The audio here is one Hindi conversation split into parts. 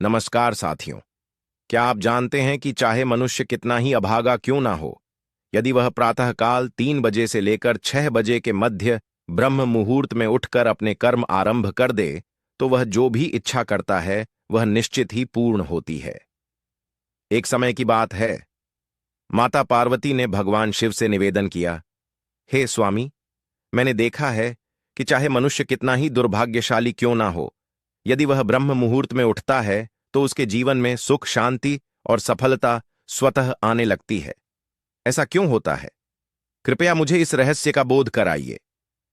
नमस्कार साथियों। क्या आप जानते हैं कि चाहे मनुष्य कितना ही अभागा क्यों ना हो, यदि वह प्रातःकाल 3 बजे से लेकर 6 बजे के मध्य ब्रह्म मुहूर्त में उठकर अपने कर्म आरंभ कर दे, तो वह जो भी इच्छा करता है वह निश्चित ही पूर्ण होती है। एक समय की बात है, माता पार्वती ने भगवान शिव से निवेदन किया, हे स्वामी, मैंने देखा है कि चाहे मनुष्य कितना ही दुर्भाग्यशाली क्यों ना हो, यदि वह ब्रह्म मुहूर्त में उठता है तो उसके जीवन में सुख, शांति और सफलता स्वतः आने लगती है। ऐसा क्यों होता है? कृपया मुझे इस रहस्य का बोध कराइए।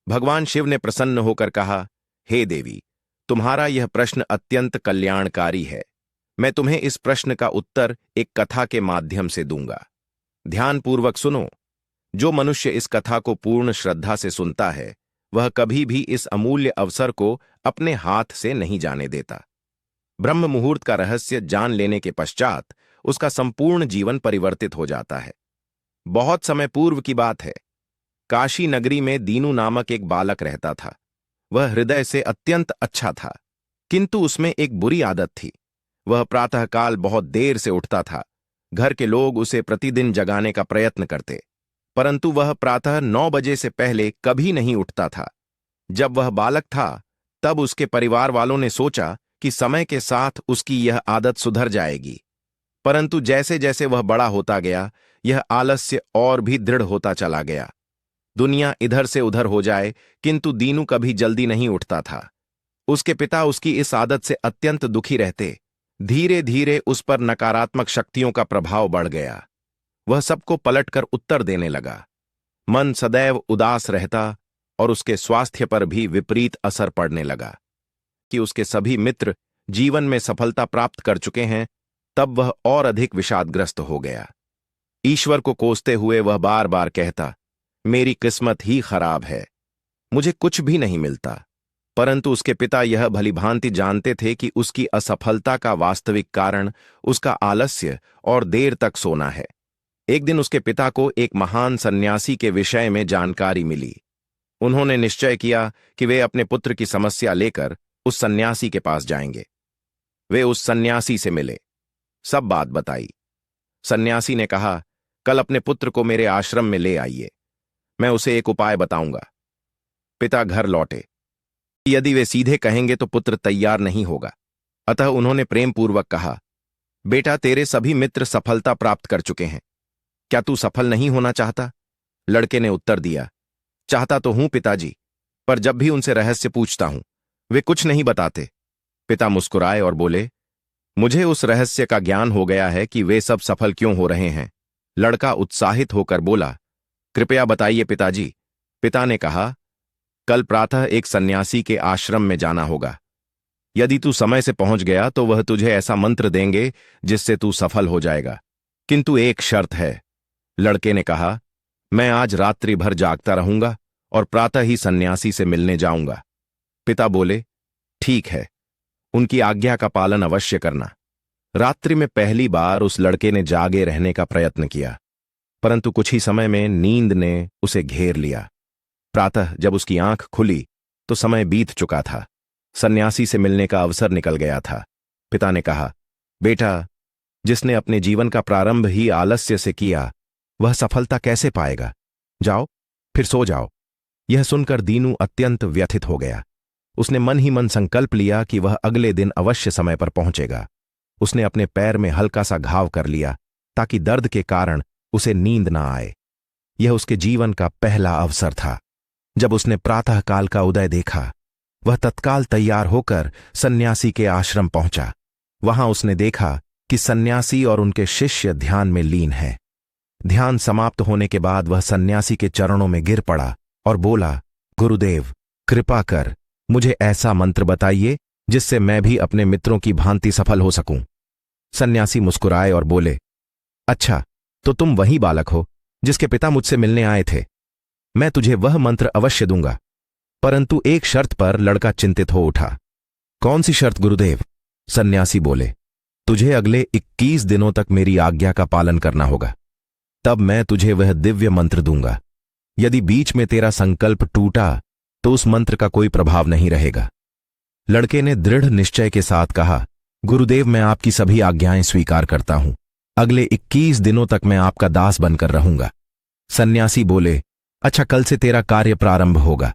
भगवान शिव ने प्रसन्न होकर कहा, हे देवी, तुम्हारा यह प्रश्न अत्यंत कल्याणकारी है। मैं तुम्हें इस प्रश्न का उत्तर एक कथा के माध्यम से दूंगा। ध्यानपूर्वक सुनो। जो मनुष्य इस कथा को पूर्ण श्रद्धा से सुनता है, वह कभी भी इस अमूल्य अवसर को अपने हाथ से नहीं जाने देता। ब्रह्म मुहूर्त का रहस्य जान लेने के पश्चात उसका संपूर्ण जीवन परिवर्तित हो जाता है। बहुत समय पूर्व की बात है। काशी नगरी में दीनू नामक एक बालक रहता था। वह हृदय से अत्यंत अच्छा था, किंतु उसमें एक बुरी आदत थी। वह प्रातःकाल बहुत देर से उठता था। घर के लोग उसे प्रतिदिन जगाने का प्रयत्न करते, परंतु वह प्रातः 9 बजे से पहले कभी नहीं उठता था। जब वह बालक था, तब उसके परिवार वालों ने सोचा कि समय के साथ उसकी यह आदत सुधर जाएगी। परंतु जैसे जैसे वह बड़ा होता गया, यह आलस्य और भी दृढ़ होता चला गया। दुनिया इधर से उधर हो जाए, किंतु दीनू कभी जल्दी नहीं उठता था। उसके पिता उसकी इस आदत से अत्यंत दुखी रहते। धीरे धीरे उस पर नकारात्मक शक्तियों का प्रभाव बढ़ गया। वह सबको पलटकर उत्तर देने लगा। मन सदैव उदास रहता और उसके स्वास्थ्य पर भी विपरीत असर पड़ने लगा। कि उसके सभी मित्र जीवन में सफलता प्राप्त कर चुके हैं, तब वह और अधिक विषादग्रस्त हो गया। ईश्वर को कोसते हुए वह बार बार कहता, मेरी किस्मत ही खराब है, मुझे कुछ भी नहीं मिलता। परंतु उसके पिता यह भलीभांति जानते थे कि उसकी असफलता का वास्तविक कारण उसका आलस्य और देर तक सोना है। एक दिन उसके पिता को एक महान सन्यासी के विषय में जानकारी मिली। उन्होंने निश्चय किया कि वे अपने पुत्र की समस्या लेकर उस सन्यासी के पास जाएंगे। वे उस सन्यासी से मिले, सब बात बताई। सन्यासी ने कहा, कल अपने पुत्र को मेरे आश्रम में ले आइए, मैं उसे एक उपाय बताऊंगा। पिता घर लौटे। यदि वे सीधे कहेंगे तो पुत्र तैयार नहीं होगा, अतः उन्होंने प्रेम पूर्वक कहा, बेटा, तेरे सभी मित्र सफलता प्राप्त कर चुके हैं, क्या तू सफल नहीं होना चाहता? लड़के ने उत्तर दिया, चाहता तो हूं पिताजी, पर जब भी उनसे रहस्य पूछता हूं वे कुछ नहीं बताते। पिता मुस्कुराए और बोले, मुझे उस रहस्य का ज्ञान हो गया है कि वे सब सफल क्यों हो रहे हैं। लड़का उत्साहित होकर बोला, कृपया बताइए पिताजी। पिता ने कहा, कल प्रातः एक सन्यासी के आश्रम में जाना होगा। यदि तू समय से पहुंच गया तो वह तुझे ऐसा मंत्र देंगे जिससे तू सफल हो जाएगा, किंतु एक शर्त है। लड़के ने कहा, मैं आज रात्रि भर जागता रहूंगा और प्रातः ही सन्यासी से मिलने जाऊंगा। पिता बोले, ठीक है, उनकी आज्ञा का पालन अवश्य करना। रात्रि में पहली बार उस लड़के ने जागे रहने का प्रयत्न किया, परंतु कुछ ही समय में नींद ने उसे घेर लिया। प्रातः जब उसकी आंख खुली तो समय बीत चुका था। सन्यासी से मिलने का अवसर निकल गया था। पिता ने कहा, बेटा, जिसने अपने जीवन का प्रारंभ ही आलस्य से किया, वह सफलता कैसे पाएगा? जाओ, फिर सो जाओ। यह सुनकर दीनू अत्यंत व्यथित हो गया। उसने मन ही मन संकल्प लिया कि वह अगले दिन अवश्य समय पर पहुंचेगा। उसने अपने पैर में हल्का सा घाव कर लिया ताकि दर्द के कारण उसे नींद ना आए। यह उसके जीवन का पहला अवसर था। जब उसने प्रातःकाल का उदय देखा, वह तत्काल तैयार होकर सन्यासी के आश्रम पहुंचा। वहां उसने देखा कि सन्यासी और उनके शिष्य ध्यान में लीन हैं। ध्यान समाप्त होने के बाद वह सन्यासी के चरणों में गिर पड़ा और बोला, गुरुदेव, कृपा कर मुझे ऐसा मंत्र बताइए जिससे मैं भी अपने मित्रों की भांति सफल हो सकूं। सन्यासी मुस्कुराए और बोले, अच्छा, तो तुम वही बालक हो जिसके पिता मुझसे मिलने आए थे। मैं तुझे वह मंत्र अवश्य दूंगा, परंतु एक शर्त पर। लड़का चिंतित हो उठा। कौन सी शर्त गुरुदेव? सन्यासी बोले, तुझे अगले 21 दिनों तक मेरी आज्ञा का पालन करना होगा, तब मैं तुझे वह दिव्य मंत्र दूंगा। यदि बीच में तेरा संकल्प टूटा तो उस मंत्र का कोई प्रभाव नहीं रहेगा। लड़के ने दृढ़ निश्चय के साथ कहा, गुरुदेव, मैं आपकी सभी आज्ञाएं स्वीकार करता हूं। अगले 21 दिनों तक मैं आपका दास बनकर रहूंगा। सन्यासी बोले, अच्छा, कल से तेरा कार्य प्रारंभ होगा।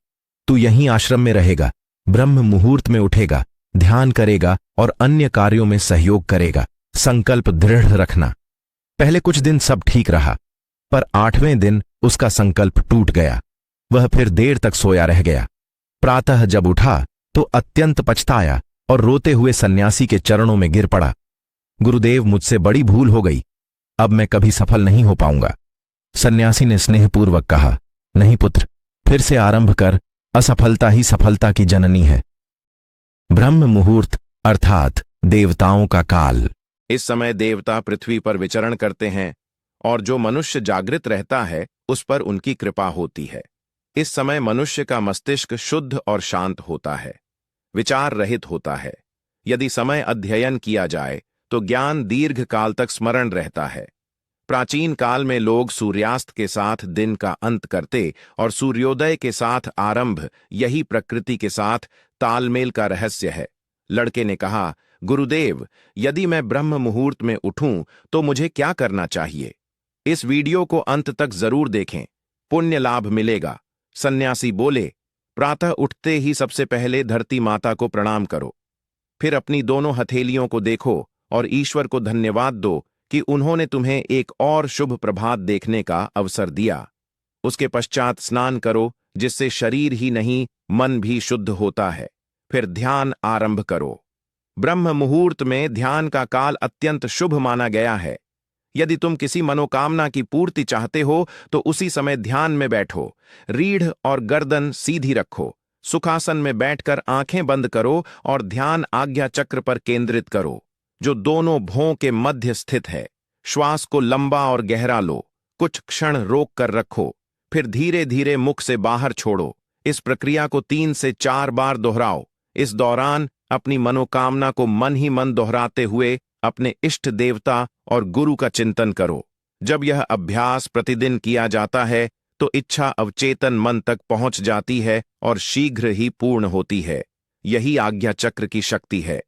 तू यहीं आश्रम में रहेगा, ब्रह्म मुहूर्त में उठेगा, ध्यान करेगा और अन्य कार्यों में सहयोग करेगा। संकल्प दृढ़ रखना। पहले कुछ दिन सब ठीक रहा, पर 8वें दिन उसका संकल्प टूट गया। वह फिर देर तक सोया रह गया। प्रातः जब उठा तो अत्यंत पछताया और रोते हुए सन्यासी के चरणों में गिर पड़ा। गुरुदेव, मुझसे बड़ी भूल हो गई, अब मैं कभी सफल नहीं हो पाऊंगा। सन्यासी ने स्नेहपूर्वक कहा, नहीं पुत्र, फिर से आरंभ कर, असफलता ही सफलता की जननी है। ब्रह्म मुहूर्त अर्थात देवताओं का काल। इस समय देवता पृथ्वी पर विचरण करते हैं और जो मनुष्य जागृत रहता है उस पर उनकी कृपा होती है। इस समय मनुष्य का मस्तिष्क शुद्ध और शांत होता है, विचार रहित होता है। यदि समय अध्ययन किया जाए तो ज्ञान दीर्घ काल तक स्मरण रहता है। प्राचीन काल में लोग सूर्यास्त के साथ दिन का अंत करते और सूर्योदय के साथ आरंभ, यही प्रकृति के साथ तालमेल का रहस्य है। लड़के ने कहा, गुरुदेव, यदि मैं ब्रह्म मुहूर्त में उठूं तो मुझे क्या करना चाहिए? इस वीडियो को अंत तक जरूर देखें, पुण्य लाभ मिलेगा। सन्यासी बोले, प्रातः उठते ही सबसे पहले धरती माता को प्रणाम करो, फिर अपनी दोनों हथेलियों को देखो और ईश्वर को धन्यवाद दो कि उन्होंने तुम्हें एक और शुभ प्रभात देखने का अवसर दिया। उसके पश्चात स्नान करो, जिससे शरीर ही नहीं मन भी शुद्ध होता है। फिर ध्यान आरंभ करो। ब्रह्म मुहूर्त में ध्यान का काल अत्यंत शुभ माना गया है। यदि तुम किसी मनोकामना की पूर्ति चाहते हो तो उसी समय ध्यान में बैठो। रीढ़ और गर्दन सीधी रखो। सुखासन में बैठकर आंखें बंद करो और ध्यान आज्ञा चक्र पर केंद्रित करो, जो दोनों भौं के मध्य स्थित है। श्वास को लंबा और गहरा लो, कुछ क्षण रोक कर रखो, फिर धीरे धीरे मुख से बाहर छोड़ो। इस प्रक्रिया को 3 से 4 बार दोहराओ। इस दौरान अपनी मनोकामना को मन ही मन दोहराते हुए अपने इष्ट देवता और गुरु का चिंतन करो। जब यह अभ्यास प्रतिदिन किया जाता है तो इच्छा अवचेतन मन तक पहुंच जाती है और शीघ्र ही पूर्ण होती है। यही आज्ञा चक्र की शक्ति है।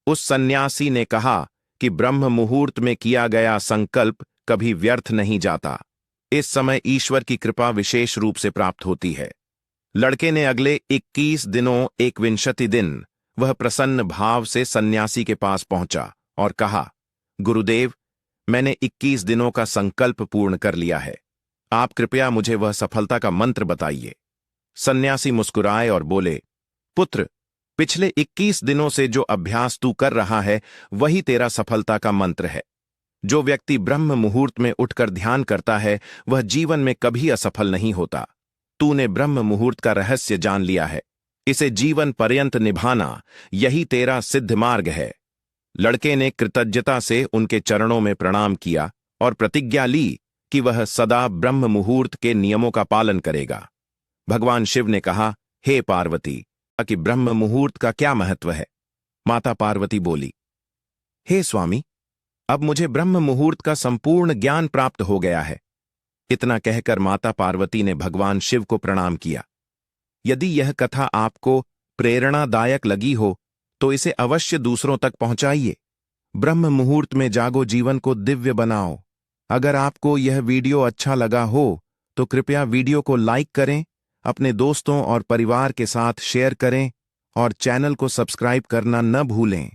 उस सन्यासी ने कहा कि ब्रह्म मुहूर्त में किया गया संकल्प कभी व्यर्थ नहीं जाता। इस समय ईश्वर की कृपा विशेष रूप से प्राप्त होती है। लड़के ने अगले 21 दिनों 21 दिन वह प्रसन्न भाव से सन्यासी के पास पहुंचा और कहा, गुरुदेव, मैंने 21 दिनों का संकल्प पूर्ण कर लिया है। आप कृपया मुझे वह सफलता का मंत्र बताइए। सन्यासी मुस्कुराए और बोले, पुत्र, पिछले 21 दिनों से जो अभ्यास तू कर रहा है वही तेरा सफलता का मंत्र है। जो व्यक्ति ब्रह्म मुहूर्त में उठकर ध्यान करता है वह जीवन में कभी असफल नहीं होता। तूने ब्रह्म मुहूर्त का रहस्य जान लिया है। इसे जीवन पर्यंत निभाना, यही तेरा सिद्ध मार्ग है। लड़के ने कृतज्ञता से उनके चरणों में प्रणाम किया और प्रतिज्ञा ली कि वह सदा ब्रह्म मुहूर्त के नियमों का पालन करेगा। भगवान शिव ने कहा, हे पार्वती, कि ब्रह्म मुहूर्त का क्या महत्व है? माता पार्वती बोली, हे स्वामी, अब मुझे ब्रह्म मुहूर्त का संपूर्ण ज्ञान प्राप्त हो गया है। इतना कहकर माता पार्वती ने भगवान शिव को प्रणाम किया। यदि यह कथा आपको प्रेरणादायक लगी हो तो इसे अवश्य दूसरों तक पहुंचाइए। ब्रह्म मुहूर्त में जागो, जीवन को दिव्य बनाओ। अगर आपको यह वीडियो अच्छा लगा हो तो कृपया वीडियो को लाइक करें, अपने दोस्तों और परिवार के साथ शेयर करें और चैनल को सब्सक्राइब करना न भूलें।